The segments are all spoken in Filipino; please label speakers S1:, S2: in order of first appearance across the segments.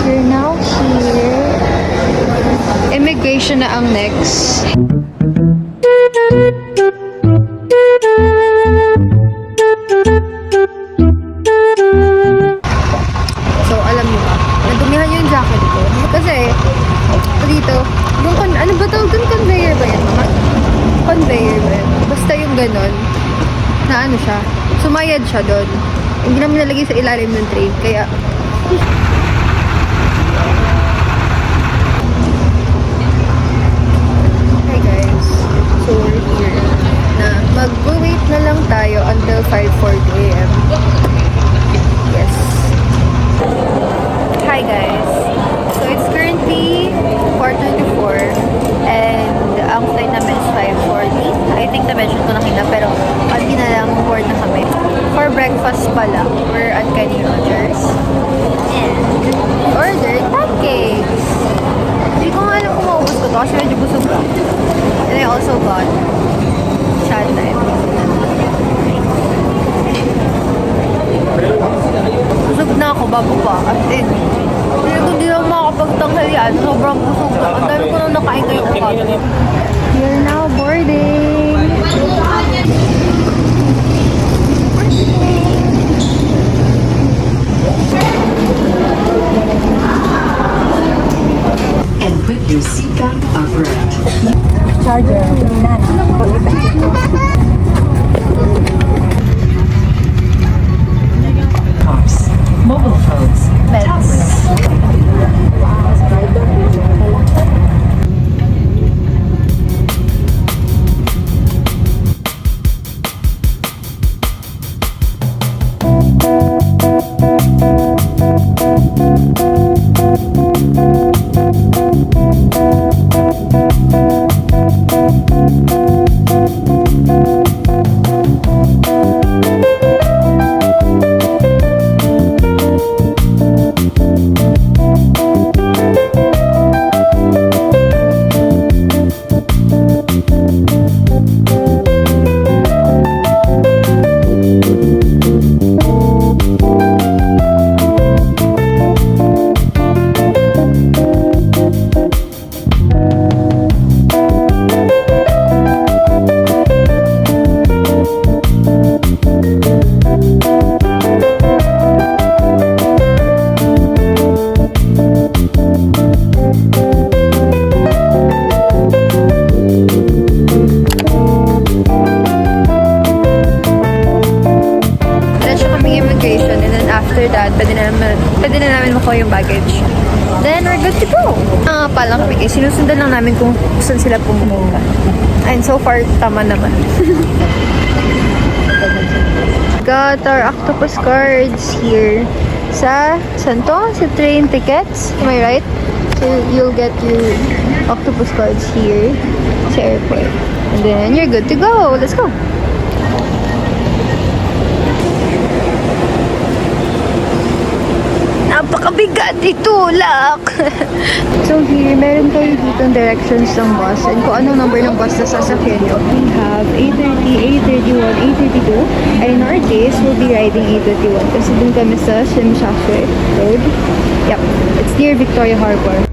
S1: We're now here. Immigration na ang next. So, alam niyo ba? Nadumihan yung jacket ko. Kasi, dito, yung ano ba tawag dun? Conveyor ba yan, mama? Conveyor ba yan? Basta yung ganon. Na ano siya? Sumayad siya doon. Hindi namin nalagay sa ilalim ng train. Kaya, hi guys. So, we're here. Na mag-wait na lang tayo until 5:40 AM. Yes. Hi guys. So, it's currently 4:24 and ang flight namin is 5:40. I think na-mention ko na kita pero hindi na lang board na kami. For breakfast pala, we're at Kenny Rogers and ordered pancakes. Hindi ko nga alam kung maubos ko to kasi medyo busog lang. And I also got chat time. Busog na ako bago pa. As in, hindi lang makakapagtanghalian. Sobrang busog na. Ang dami ko nang nakain ngayong umaga. We're now boarding.
S2: And put your seatbelt upright.
S1: Charger.
S2: Pops. Mobile phones. Tablets.
S1: Pwede na namin makuha yung baggage. Then, we're good to go. Palang kami guys. Sinusundan lang namin kung saan sila pumunta. And so far, tama naman. Got our octopus cards here. Sa train tickets. Am I right? So, you'll get your octopus cards here sa airport. And then, you're good to go. Let's go. Napakabigat itulak! So here, meron kayo dito ang directions ng bus and kung anong number ng bus na sasakyan nyo. We have A30, A31, A32 and in our case, we'll be riding A31 kasi dun kami sa Shimshashwe Road. Yep, it's near Victoria Harbor.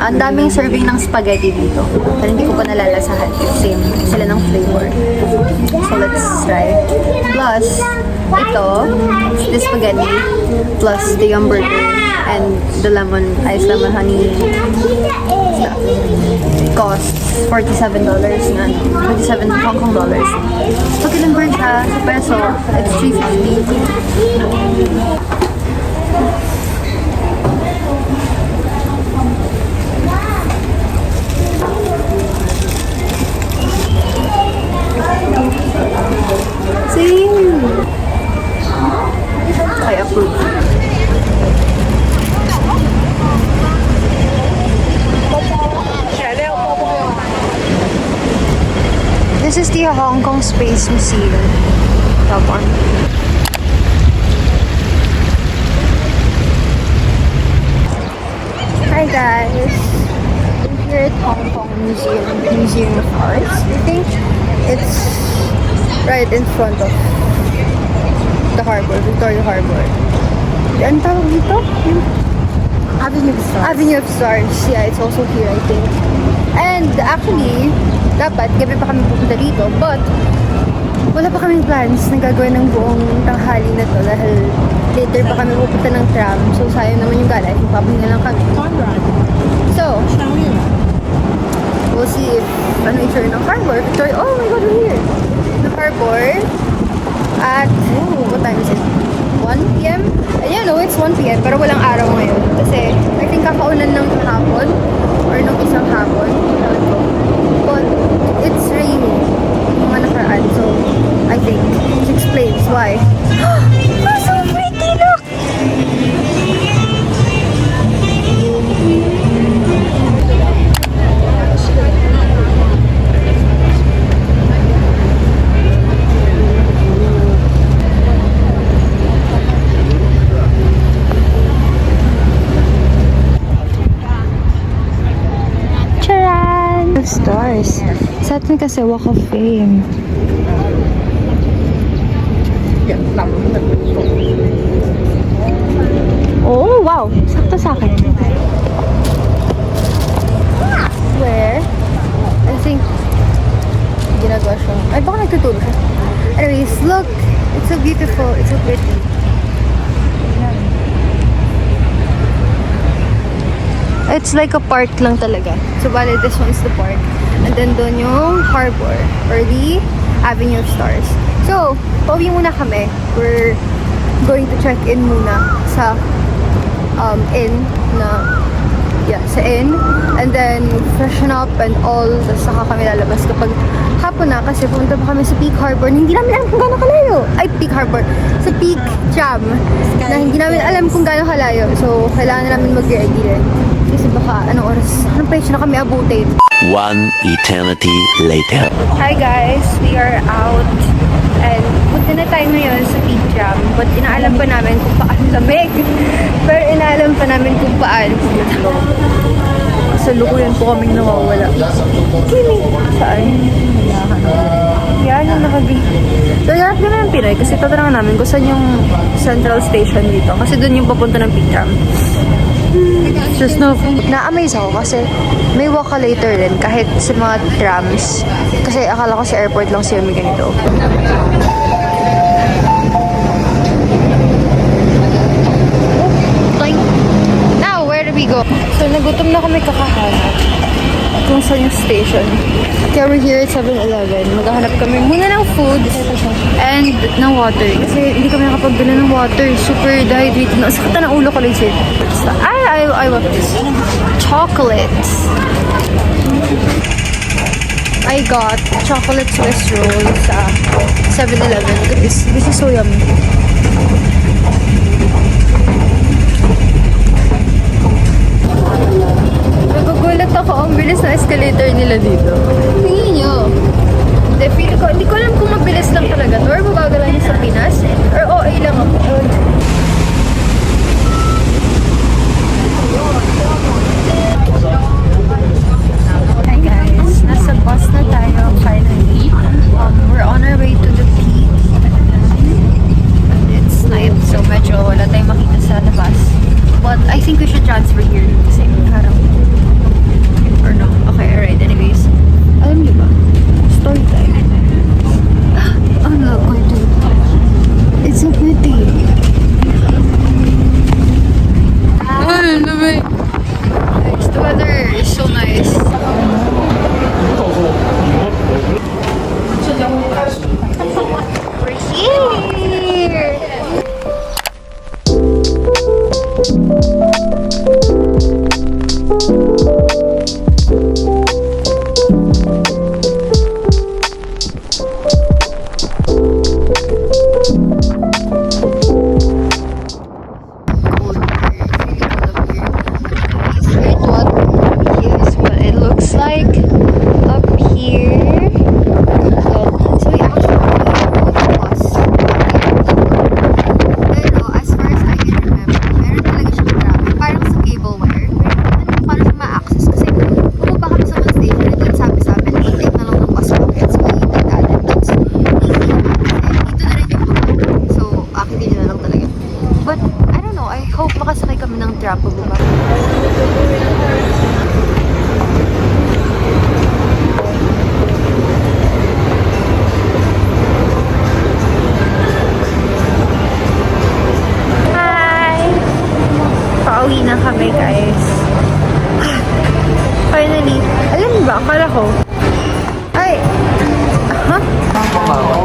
S1: Ang daming serving ng spaghetti dito. Pero hindi ko pa nalalasahan if same sila ng flavor. So let's try. Plus, ito, the spaghetti, plus the yum burger, and the ice lemon honey stuff. Costs $47 na, 47 Hong Kong dollars. Pag convert siya sa peso, it's 350. I approve. This is the the Hong Kong Space Museum. That one. Hi guys! We're here at Hong Kong Museum of Arts. I think it's right in front of the harbor, Victoria Harbor. Ano tawag dito? Avenue of Stars. Yeah, it's also here, I think. And actually, dapat gabi pa kami pupunta dito, but wala pa kaming plans na gagawin ng buong tanghali na to dahil later pa kami pupunta ng tram. So, sayang naman yung gala. Papahinga lang kami. So, we'll see if ano itsura ng harbor. Victoria, oh my God, we're here! The harbor at, what time is it? 1 p.m.? Yeah, no, it's 1 p.m. Pero walang araw ngayon. Kasi, I think kakaunan ng hapon or nung isang hapon. But, it's rainy. Yung mga nakaraan. So, I think, it explains why. Oh, so pretty! Look! Stars. Sa atin kasi Walk of Fame. Oh, wow! Sakto sa akin. Where? I think ginagawa siya. Ay, baka nagtutulog siya. Anyways, look! It's so beautiful. It's so pretty. It's like a park lang talaga. So, bale, this one's the park. And then, doon yung harbor or the Avenue of Stars. So, pauwi muna kami. We're going to check in muna sa inn na, yeah, sa inn. And then, freshen up and all. Tapos, saka kami lalabas kapag hapon na kasi pumunta pa kami sa Peak Harbor. Hindi namin alam kung gaano kalayo. Ay, Peak Harbor. Sa Peak Tram. Na hindi namin alam kung gaano kalayo. So, kailangan na namin mag-ready rin. Kasi baka, anong oras? Anong page na kami abutin?
S3: One eternity later.
S1: Hi guys! We are out. And punta na tayo ngayon sa Peak Tram. But inaalam pa namin kung paano lamig. Pero inaalam pa namin kung paano. Sa lukuyan po kaming nawawala. Kimi! Saan? Yan yung nakagay. So, hanap namin ng Pinay kasi tatanungan namin kung saan yung central station dito. Kasi doon yung papunta ng Peak Tram. Just no. Na-amaze ako kasi may walk later din kahit sa mga trams. Kasi akala ko sa airport lang siya may ganito. Now, where do we go? So, nagutom na kami kakahanap kung saan yung station. Kaya we're here at 7-Eleven. Maghahanap kami muna ng food and ng water. Kasi hindi kami nakapagbili ng water. Super dehydrated na. Sakta ng ulo ko legit. I want this. Chocolates. I got chocolate Swiss roll sa 7-Eleven. Look at this. This is so yummy. Nagugulat ako. Ang bilis na escalator nila dito. Tingin nyo. Hindi ko alam kung mabilis lang talaga to or mabagal lang sa Pinas or OA lang ako. Hi guys, nasa bus na tayo finally. We're on our way to the peak. It's night, so medyo wala tayong makita sa labas. But I think we should transfer here kasi parang or no. Okay, alright. Anyways, alam niyo ba? Story time. Oh no, kami, guys. Finally. Alam mo ba, akala ko. Ay! Huh?